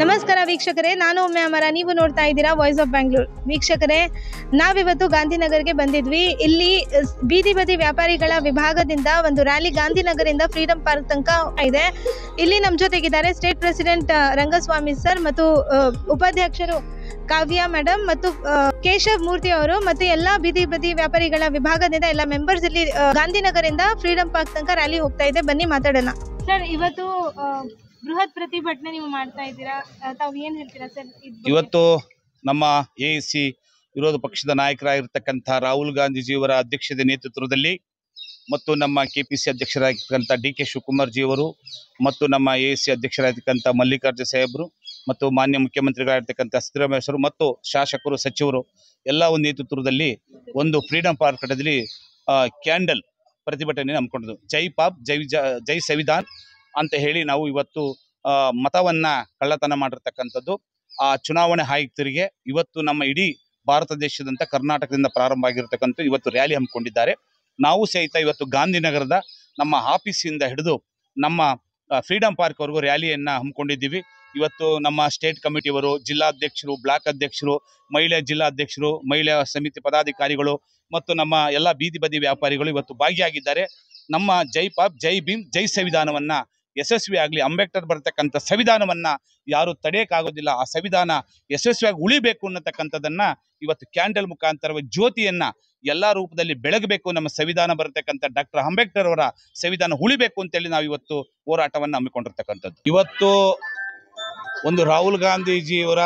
ನಮಸ್ಕಾರ ವೀಕ್ಷಕರೇ, ನಾನು ಒಮ್ಮೆ ಅಮರ, ನೀವು ನೋಡ್ತಾ ಇದ್ದೀರಾ ವಾಯ್ಸ್ ಆಫ್ ಬ್ಯಾಂಗ್ಳೂರ್. ವೀಕ್ಷಕರೇ, ನಾವಿವತ್ತು ಗಾಂಧಿನಗರ್ಗೆ ಬಂದಿದ್ವಿ. ಇಲ್ಲಿ ಬೀದಿ ಬದಿ ವ್ಯಾಪಾರಿಗಳ ವಿಭಾಗದಿಂದ ಒಂದು ರ್ಯಾಲಿ ಗಾಂಧಿನಗರಿಂದ ಫ್ರೀಡಂ ಪಾರ್ಕ್ ತನಕ ಇದೆ. ಇಲ್ಲಿ ನಮ್ಮ ಜೊತೆಗಿದ್ದಾರೆ ಸ್ಟೇಟ್ ಪ್ರೆಸಿಡೆಂಟ್ ರಂಗಸ್ವಾಮಿ ಸರ್ ಮತ್ತು ಉಪಾಧ್ಯಕ್ಷರು ಕಾವ್ಯ ಮೇಡಮ್ ಮತ್ತು ಕೇಶವ್ ಮೂರ್ತಿ ಅವರು ಮತ್ತು ಎಲ್ಲ ಬೀದಿ ಬದಿ ವ್ಯಾಪಾರಿಗಳ ವಿಭಾಗದಿಂದ ಎಲ್ಲ ಮೆಂಬರ್ಸ್ ಇಲ್ಲಿ ಗಾಂಧಿನಗರಿಂದ ಫ್ರೀಡಂ ಪಾರ್ಕ್ ತನಕ ರ್ಯಾಲಿ ಹೋಗ್ತಾ ಇದೆ. ಬನ್ನಿ ಮಾತಾಡೋಣ. ಸರ್, ಇವತ್ತು ಬೃಹತ್ ಪ್ರತಿಭಟನೆ ನೀವು ಮಾಡ್ತಾ ಇದ್ದೀರಾ, ತಾವು ಏನ್ ಹೇಳ್ತೀರಾ ಸರ್? ಇವತ್ತು ನಮ್ಮ ಎಐಸಿ ವಿರೋಧ ಪಕ್ಷದ ನಾಯಕರಾಗಿರ್ತಕ್ಕಂಥ ರಾಹುಲ್ ಗಾಂಧೀಜಿಯವರ ಅಧ್ಯಕ್ಷತೆ ನೇತೃತ್ವದಲ್ಲಿ ಮತ್ತು ನಮ್ಮ ಕೆಪಿಸಿ ಅಧ್ಯಕ್ಷರಾಗಿರ್ತಕ್ಕಂಥ ಡಿ.ಕೆ. ಶಿವಕುಮಾರ್ ಜಿಯವರು ಮತ್ತು ನಮ್ಮ ಎಐಸಿ ಅಧ್ಯಕ್ಷರಾಗಿರ್ತಕ್ಕಂಥ ಮಲ್ಲಿಕಾರ್ಜುನ ಸಾಹೇಬರು ಮತ್ತು ಮಾನ್ಯ ಮುಖ್ಯಮಂತ್ರಿಗಳಾಗಿರ್ತಕ್ಕಂಥ ಸಿದ್ದರಾಮಯ್ಯ ಮತ್ತು ಶಾಸಕರು, ಸಚಿವರು ಎಲ್ಲ ಒಂದು ನೇತೃತ್ವದಲ್ಲಿ ಒಂದು ಫ್ರೀಡಂ ಪಾರ್ಕ್ ಕಟ್ಟಡದಲ್ಲಿ ಕ್ಯಾಂಡಲ್ ಪ್ರತಿಭಟನೆ ಹಮ್ಮಿಕೊಂಡಿದ್ದು. ಜೈ ಪಾಪ್ ಜೈ ಸಂವಿಧಾನ್ ಅಂತ ಹೇಳಿ ನಾವು ಇವತ್ತು ಮತವನ್ನ ಕಳ್ಳತನ ಮಾಡಿರ್ತಕ್ಕಂಥದ್ದು ಆ ಚುನಾವಣೆ ಆಯುಕ್ತರಿಗೆ ಇವತ್ತು ನಮ್ಮ ಇಡೀ ಭಾರತ ದೇಶದಂತ ಕರ್ನಾಟಕದಿಂದ ಪ್ರಾರಂಭ ಆಗಿರ್ತಕ್ಕಂಥ ಇವತ್ತು ರ್ಯಾಲಿ ಹಮ್ಮಿಕೊಂಡಿದ್ದಾರೆ. ನಾವು ಸಹಿತ ಇವತ್ತು ಗಾಂಧಿನಗರದ ನಮ್ಮ ಆಫೀಸಿಂದ ಹಿಡಿದು ನಮ್ಮ ಫ್ರೀಡಂ ಪಾರ್ಕ್ ವರೆಗೂ ರ್ಯಾಲಿಯನ್ನ ಹಮ್ಮಿಕೊಂಡಿದ್ದೀವಿ. ಇವತ್ತು ನಮ್ಮ ಸ್ಟೇಟ್ ಕಮಿಟಿಯವರು, ಜಿಲ್ಲಾಧ್ಯಕ್ಷರು, ಬ್ಲಾಕ್ ಅಧ್ಯಕ್ಷರು, ಮಹಿಳಾ ಜಿಲ್ಲಾಧ್ಯಕ್ಷರು, ಮಹಿಳಾ ಸಮಿತಿ ಪದಾಧಿಕಾರಿಗಳು ಮತ್ತು ನಮ್ಮ ಎಲ್ಲ ಬೀದಿ ಬದಿ ವ್ಯಾಪಾರಿಗಳು ಇವತ್ತು ಭಾಗಿಯಾಗಿದ್ದಾರೆ. ನಮ್ಮ ಜೈ ಪಾಪ್ ಜೈ ಭೀಮ್ ಜೈ ಸಂವಿಧಾನವನ್ನ ಯಶಸ್ವಿಯಾಗಲಿ, ಅಂಬೇಡ್ಕರ್ ಬರ್ತಕ್ಕಂಥ ಸಂವಿಧಾನವನ್ನ ಯಾರು ತಡೆಯೋಕ್ಕಾಗೋದಿಲ್ಲ, ಆ ಸಂವಿಧಾನ ಯಶಸ್ವಿಯಾಗಿ ಉಳಿಬೇಕು ಅನ್ನತಕ್ಕಂಥದ್ದನ್ನ ಇವತ್ತು ಕ್ಯಾಂಡಲ್ ಮುಖಾಂತರವಾಗಿ ಜ್ಯೋತಿಯನ್ನ ಎಲ್ಲ ರೂಪದಲ್ಲಿ ಬೆಳಗಬೇಕು. ನಮ್ಮ ಸಂವಿಧಾನ ಬರತಕ್ಕಂಥ ಡಾಕ್ಟರ್ ಅಂಬೇಡ್ಕರ್ ಅವರ ಸಂವಿಧಾನ ಉಳಿಬೇಕು ಅಂತೇಳಿ ನಾವು ಇವತ್ತು ಹೋರಾಟವನ್ನು ಹಮ್ಮಿಕೊಂಡಿರ್ತಕ್ಕಂಥದ್ದು. ಇವತ್ತು ಒಂದು ರಾಹುಲ್ ಗಾಂಧೀಜಿಯವರ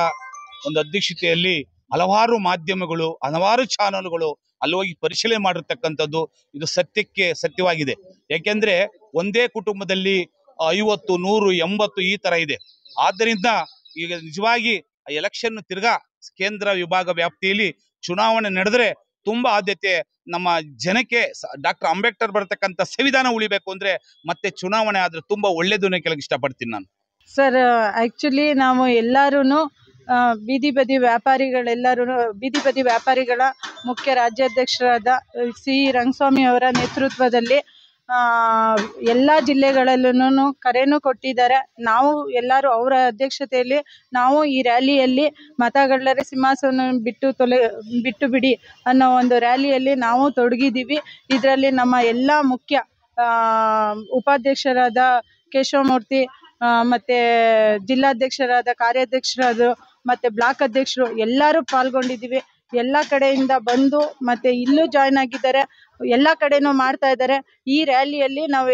ಒಂದು ಅಧ್ಯಕ್ಷತೆಯಲ್ಲಿ ಹಲವಾರು ಮಾಧ್ಯಮಗಳು, ಹಲವಾರು ಚಾನಲ್ಗಳು ಅಲ್ಲಿ ಹೋಗಿ ಪರಿಶೀಲನೆ ಮಾಡಿರ್ತಕ್ಕಂಥದ್ದು ಇದು ಸತ್ಯಕ್ಕೆ ಸತ್ಯವಾಗಿದೆ. ಯಾಕೆಂದ್ರೆ ಒಂದೇ ಕುಟುಂಬದಲ್ಲಿ 50, 100, 80 ಈ ತರ ಇದೆ. ಆದ್ದರಿಂದ ಈಗ ನಿಜವಾಗಿ ಎಲೆಕ್ಷನ್ ತಿರ್ಗಾ ಕೇಂದ್ರ ವಿಭಾಗ ವ್ಯಾಪ್ತಿಯಲ್ಲಿ ಚುನಾವಣೆ ನಡೆದ್ರೆ ತುಂಬಾ ಆದ್ಯತೆ ನಮ್ಮ ಜನಕ್ಕೆ ಡಾಕ್ಟರ್ ಅಂಬೇಡ್ಕರ್ ಬರ್ತಕ್ಕಂಥ ಸಂವಿಧಾನ ಉಳಿಬೇಕು ಅಂದ್ರೆ ಮತ್ತೆ ಚುನಾವಣೆ ಆದ್ರೆ ತುಂಬಾ ಒಳ್ಳೇದು ಅನ್ನೋಕೆ ಇಷ್ಟಪಡ್ತೀನಿ ನಾನು. ಸರ್, ಆ್ಯಕ್ಚುಲಿ ನಾವು ಎಲ್ಲರೂ ಬೀದಿ ಬದಿ ವ್ಯಾಪಾರಿಗಳ ಮುಖ್ಯ ರಾಜ್ಯಾಧ್ಯಕ್ಷರಾದ ಸಿ ರಂಗಸ್ವಾಮಿ ಅವರ ನೇತೃತ್ವದಲ್ಲಿ ಎಲ್ಲ ಜಿಲ್ಲೆಗಳಲ್ಲೂ ಕರೆನೂ ಕೊಟ್ಟಿದ್ದಾರೆ. ನಾವು ಎಲ್ಲರೂ ಅವರ ಅಧ್ಯಕ್ಷತೆಯಲ್ಲಿ ನಾವು ಈ ರ್ಯಾಲಿಯಲ್ಲಿ ಮತಗಳ್ಳರ ಸಿಂಹಾಸನ ಬಿಟ್ಟು ಬಿಡಿ ಅನ್ನೋ ಒಂದು ರ್ಯಾಲಿಯಲ್ಲಿ ನಾವು ತೊಡಗಿದ್ದೀವಿ. ಇದರಲ್ಲಿ ನಮ್ಮ ಎಲ್ಲ ಮುಖ್ಯ ಉಪಾಧ್ಯಕ್ಷರಾದ ಕೇಶವಮೂರ್ತಿ ಮತ್ತು ಜಿಲ್ಲಾಧ್ಯಕ್ಷರಾದ ಕಾರ್ಯಾಧ್ಯಕ್ಷರಾದ ಮತ್ತು ಬ್ಲಾಕ್ ಅಧ್ಯಕ್ಷರು ಎಲ್ಲರೂ ಪಾಲ್ಗೊಂಡಿದ್ದೀವಿ. ಎಲ್ಲ ಕಡೆಯಿಂದ ಬಂದು ಮತ್ತು ಇಲ್ಲೂ ಜಾಯ್ನ್ ಆಗಿದ್ದಾರೆ, ಎಲ್ಲ ಕಡೆನೂ ಮಾಡ್ತಾ ಇದ್ದಾರೆ. ಈ ರ್ಯಾಲಿಯಲ್ಲಿ ನಾವು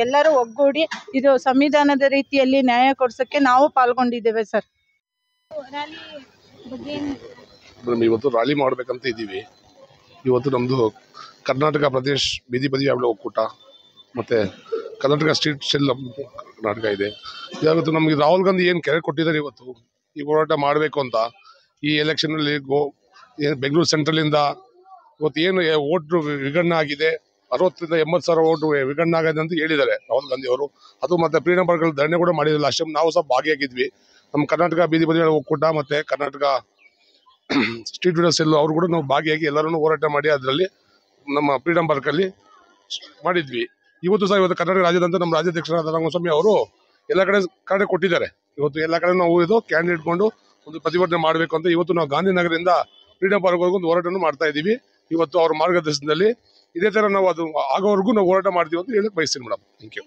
ಎಲ್ಲರೂ ಒಗ್ಗೂಡಿ ಇದು ಸಂವಿಧಾನದ ರೀತಿಯಲ್ಲಿ ನ್ಯಾಯ ಕೊಡ್ಸೋಕ್ಕೆ ನಾವು ಪಾಲ್ಗೊಂಡಿದ್ದೇವೆ. ಸರ್, ಇವತ್ತು ರ್ಯಾಲಿ ಮಾಡಬೇಕಂತ ಇದ್ದೀವಿ. ಇವತ್ತು ನಮ್ಮದು ಕರ್ನಾಟಕ ಪ್ರದೇಶ್ ಬೀದಿ ಬದಿ ವ್ಯಾಪಾರ ಒಕ್ಕೂಟ ಮತ್ತು ಕರ್ನಾಟಕ ಸ್ಟ್ರೀಟ್ ಸೆಲ್ ಕರ್ನಾಟಕ ಇದೆ. ಇವತ್ತು ನಮಗೆ ರಾಹುಲ್ ಗಾಂಧಿ ಏನು ಕರೆ ಕೊಟ್ಟಿದ್ದಾರೆ ಇವತ್ತು ಈ ಹೋರಾಟ ಮಾಡಬೇಕು ಅಂತ. ಈ ಎಲೆಕ್ಷನಲ್ಲಿ ಬೆಂಗಳೂರು ಸೆಂಟ್ರಲಿಂದ ಇವತ್ತು ಏನು ಓಟ್ ವಿಗಣನೆ ಆಗಿದೆ, 60 ರಿಂದ 80 ಸಾವಿರ ಓಟ್ ವಿಗಣನೆ ಆಗಿದೆ ಅಂತ ಹೇಳಿದ್ದಾರೆ ರಾಹುಲ್ ಗಾಂಧಿ ಅವರು. ಅದು ಮತ್ತೆ ಫ್ರೀಡಂ ಪಾರ್ಕ್ ಧರಣಿ ಕೂಡ ಮಾಡಿದಿಲ್ಲ ಅಷ್ಟೇ. ನಾವು ಸಹ ಭಾಗಿಯಾಗಿದ್ವಿ. ನಮ್ಮ ಕರ್ನಾಟಕ ಬೀದಿ ಬದಿ ಒಕ್ಕೂಟ ಮತ್ತು ಕರ್ನಾಟಕ ಸ್ಟ್ರೀಟ್ ವೆಂಡರ್ ಸೆಲ್ ಅವರು ಕೂಡ ನಾವು ಭಾಗಿಯಾಗಿ ಎಲ್ಲರೂ ಹೋರಾಟ ಮಾಡಿ ಅದರಲ್ಲಿ ನಮ್ಮ ಫ್ರೀಡಂ ಪಾರ್ಕಲ್ಲಿ ಮಾಡಿದ್ವಿ. ಇವತ್ತು ಕರ್ನಾಟಕ ರಾಜ್ಯದಂತ ನಮ್ಮ ರಾಜ್ಯಾಧ್ಯಕ್ಷರಾದ ರಂಗಸ್ವಾಮಿ ಅವರು ಎಲ್ಲ ಕಡೆ ಕೊಟ್ಟಿದ್ದಾರೆ. ಇವತ್ತು ಎಲ್ಲ ಕಡೆ ನಾವು ಇದು ಕ್ಯಾಂಡಿಡೇಟ್ ಇಟ್ಕೊಂಡು ಒಂದು ಪ್ರತಿಭಟನೆ ಮಾಡಬೇಕು ಅಂತ ಇವತ್ತು ನಾವು ಗಾಂಧಿನಗರದಿಂದ ಫ್ರೀಡಂ ಪಾರ್ಕ್ ವರೆಗೂ ಒಂದು ಹೋರಾಟವನ್ನು ಮಾಡ್ತಾ ಇದ್ದೀವಿ. ಇವತ್ತು ಅವರ ಮಾರ್ಗದರ್ಶನದಲ್ಲಿ ಇದೇ ತರ ನಾವು ಅದು ಆಗೋವರೆಗೂ ನಾವು ಹೋರಾಟ ಮಾಡ್ತೀವಿ ಅಂತ ಹೇಳಕ್ ಬಯಸ್ತೀನಿ ಮೇಡಮ್. Thank you.